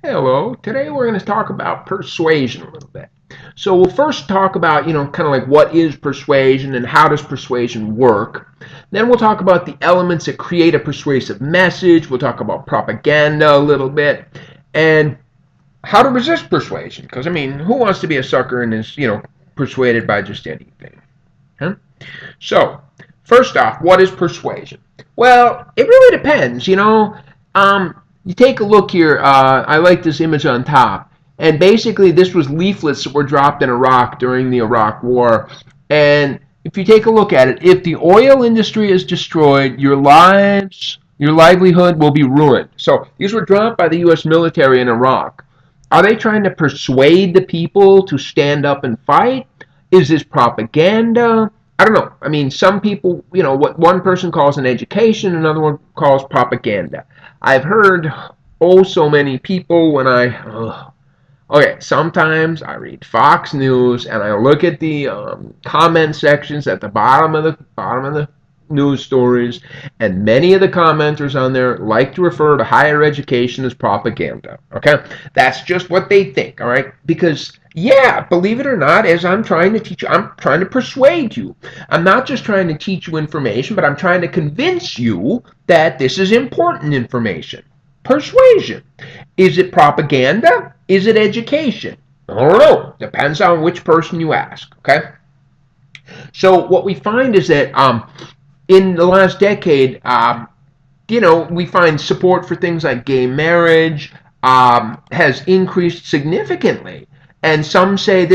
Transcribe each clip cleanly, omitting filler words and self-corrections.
Hello, today we're going to talk about persuasion a little bit. So we'll first talk about, kind of like what is persuasion and how does persuasion work. Then we'll talk about the elements that create a persuasive message. We'll talk about propaganda a little bit and how to resist persuasion. Because, who wants to be a sucker and is, persuaded by just anything? Huh? So, first off, what is persuasion? Well, it really depends. You take a look here. I like this image on top. And basically, this was leaflets that were dropped in Iraq during the Iraq War. And if you take a look at it, if the oil industry is destroyed, your livelihood will be ruined. So these were dropped by the U.S. military in Iraq. Are they trying to persuade the people to stand up and fight? Is this propaganda? I don't know. Some people, what one person calls an education, another one calls propaganda. I've heard so many people when okay, sometimes I read Fox News and I look at the comment sections at the bottom of the news stories, and many of the commenters on there like to refer to higher education as propaganda. Okay, that's just what they think. All right, because yeah, believe it or not, as I'm trying to teach you, I'm trying to persuade you. I'm not just trying to teach you information, but I'm trying to convince you that this is important information. Persuasion. Is it propaganda? Is it education? I don't know. Depends on which person you ask. Okay. So what we find is that in the last decade, we find support for things like gay marriage has increased significantly. And some say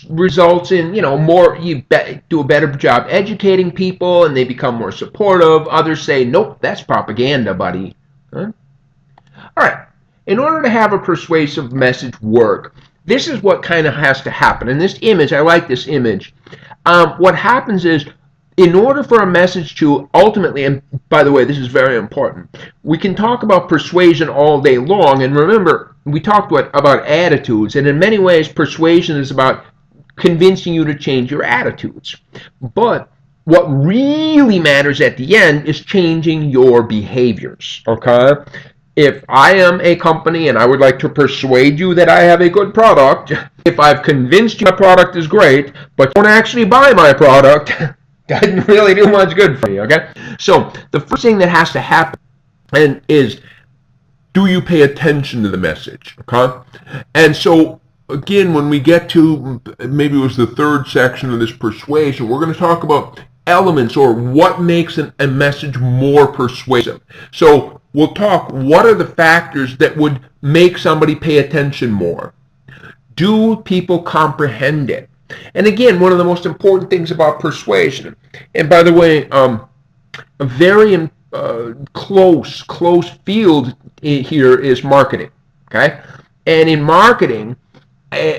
results in, do a better job educating people and they become more supportive. Others say, nope, that's propaganda, buddy. Huh? All right. In order to have a persuasive message work, this is what kind of has to happen. In this image, I like this image. What happens is, in order for a message to ultimately, and by the way, this is very important, we can talk about persuasion all day long, and remember, we talked about attitudes, and in many ways, persuasion is about convincing you to change your attitudes. But what really matters at the end is changing your behaviors, okay? If I am a company and I would like to persuade you that I have a good product, if I've convinced you my product is great, but don't actually buy my product, doesn't really do much good for you, okay? So the first thing that has to happen is, do you pay attention to the message, okay? And so, again, when we get to, maybe it was the third section of this persuasion, we're going to talk about elements or what makes a message more persuasive. So we'll talk, what are the factors that would make somebody pay attention more? Do people comprehend it? And again, one of the most important things about persuasion, and by the way, a very close field here is marketing, okay? And in marketing,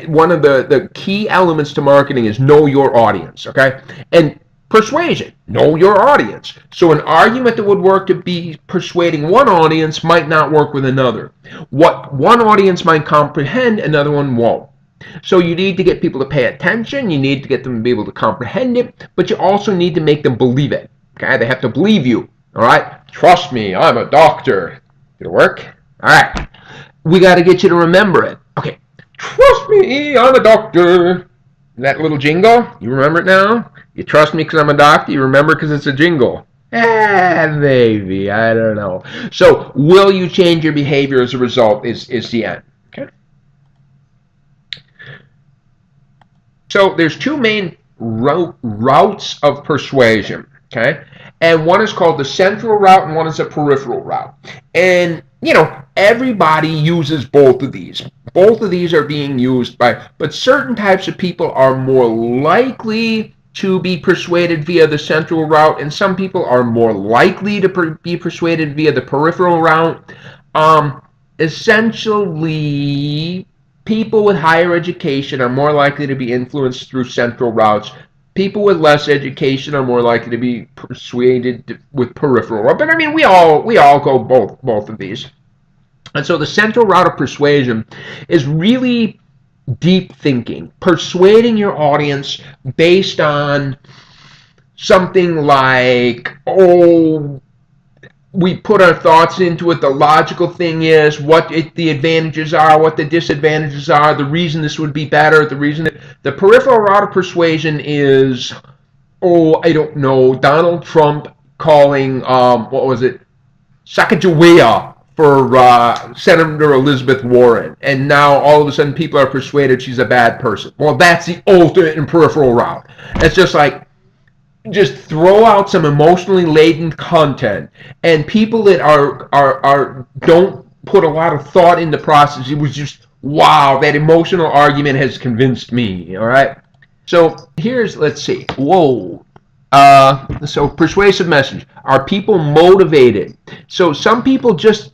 one of the key elements to marketing is know your audience, okay? And persuasion, know your audience. So an argument that would work to be persuading one audience might not work with another. What one audience might comprehend, another one won't. So you need to get people to pay attention, you need to get them to be able to comprehend it, but you also need to make them believe it. Okay, they have to believe you. All right, trust me, I'm a doctor. Did it work? All right, we got to get you to remember it. Okay, trust me, I'm a doctor. That little jingle, you remember it now? You trust me because I'm a doctor, you remember because it's a jingle. Maybe, I don't know. So, will you change your behavior as a result is the end. Okay. So, there's two main routes of persuasion, okay? And one is called the central route and one is a peripheral route. And, everybody uses both of these. Both of these are being used but certain types of people are more likely to be persuaded via the central route, and some people are more likely to be persuaded via the peripheral route. Essentially, people with higher education are more likely to be influenced through central routes. People with less education are more likely to be persuaded with peripheral route. But we all go both of these. And so the central route of persuasion is really deep thinking, persuading your audience based on something like, we put our thoughts into it. The logical thing is what the advantages are, what the disadvantages are, the reason this would be better, the reason that the peripheral route of persuasion is, oh, I don't know, Donald Trump calling, what was it, Sacagawea for Senator Elizabeth Warren, and now all of a sudden people are persuaded she's a bad person. Well, that's the ultimate in peripheral route. It's just like, just throw out some emotionally laden content, and people that are don't put a lot of thought in the process. It was just, wow, that emotional argument has convinced me. All right. So here's, let's see. Whoa. So persuasive message. Are people motivated? So some people just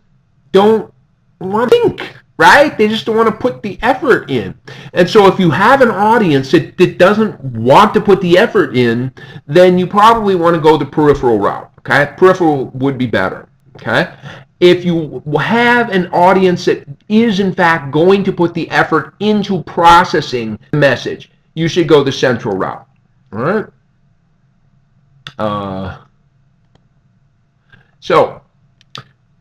don't want to think, right? They just don't want to put the effort in. And so if you have an audience that doesn't want to put the effort in, then you probably want to go the peripheral route, okay? Peripheral would be better, okay? If you have an audience that is in fact going to put the effort into processing the message, you should go the central route, all right? So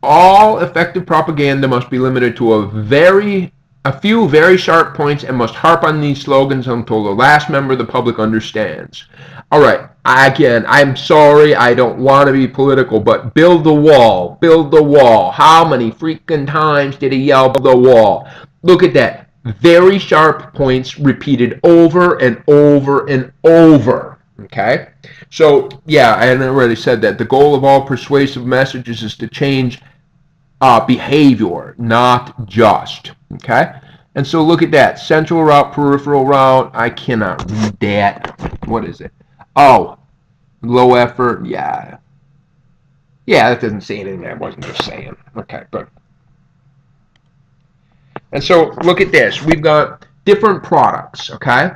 all effective propaganda must be limited to a few very sharp points and must harp on these slogans until the last member of the public understands. All right, again, I'm sorry, I don't want to be political, but build the wall, build the wall. How many freaking times did he yell build the wall? Look at that. Very sharp points repeated over and over and over. Okay? So, yeah, I already said that. The goal of all persuasive messages is to change behavior, not just. Okay? And so look at that. Central route, peripheral route. I cannot read that. What is it? Oh, low effort. Yeah. Yeah, that doesn't say anything that wasn't just saying. Okay, good. And so look at this. We've got different products, okay?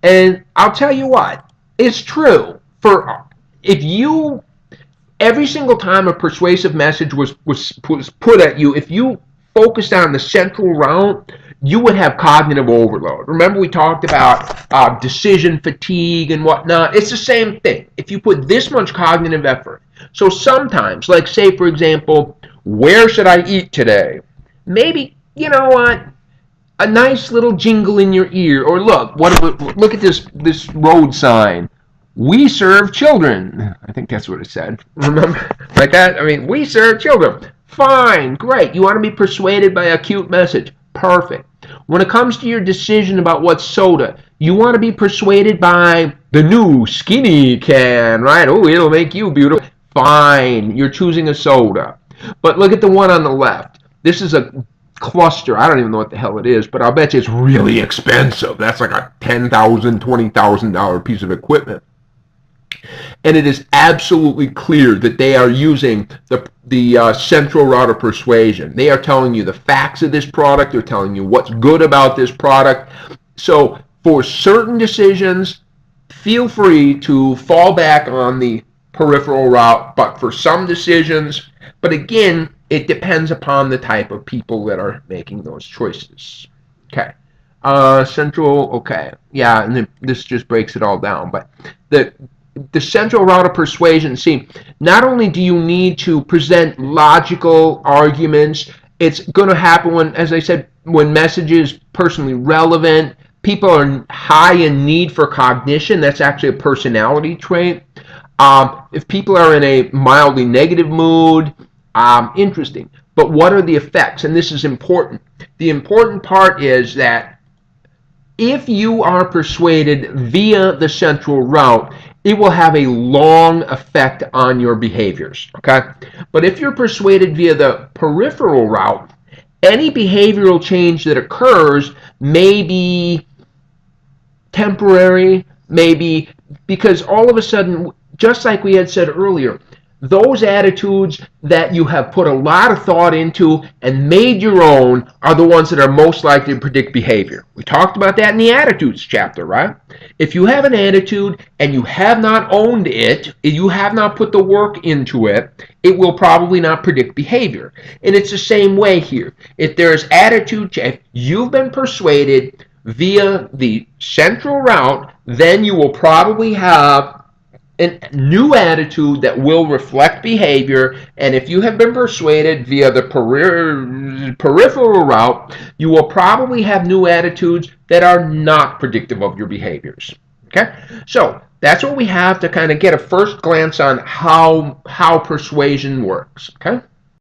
And I'll tell you what. It's true. If you, every single time a persuasive message was put at you, if you focused on the central route, you would have cognitive overload. Remember we talked about decision fatigue and whatnot? It's the same thing. If you put this much cognitive effort. So sometimes, like say for example, where should I eat today? Maybe, you know what? A nice little jingle in your ear, or look at this road sign. We serve children. I think that's what it said. Remember? Like that? I mean, we serve children. Fine, great. You want to be persuaded by a cute message. Perfect. When it comes to your decision about what soda, you want to be persuaded by the new skinny can, right? Oh, it'll make you beautiful. Fine, you're choosing a soda. But look at the one on the left. This is a cluster. I don't even know what the hell it is, but I'll bet you it's really expensive. That's like a $10,000, $20,000 piece of equipment. And it is absolutely clear that they are using the central route of persuasion. They are telling you the facts of this product. They're telling you what's good about this product. So for certain decisions, feel free to fall back on the peripheral route. But for some decisions, but again, it depends upon the type of people that are making those choices. Okay. Central, okay. Yeah, and this just breaks it all down. But the central route of persuasion, see, not only do you need to present logical arguments, it's going to happen when, as I said, when message is personally relevant, people are high in need for cognition. That's actually a personality trait. If people are in a mildly negative mood, interesting. But what are the effects? And this is important. The important part is that if you are persuaded via the central route, it will have a long effect on your behaviors, okay? But if you're persuaded via the peripheral route, any behavioral change that occurs may be temporary, maybe because all of a sudden, just like we had said earlier, those attitudes that you have put a lot of thought into and made your own are the ones that are most likely to predict behavior. We talked about that in the attitudes chapter, right? If you have an attitude and you have not owned it, if you have not put the work into it, it will probably not predict behavior. And it's the same way here. If there is attitude, if you've been persuaded via the central route, then you will probably have a new attitude that will reflect behavior, and if you have been persuaded via the peripheral route, you will probably have new attitudes that are not predictive of your behaviors. Okay, so that's what we have to kind of get a first glance on how persuasion works. Okay.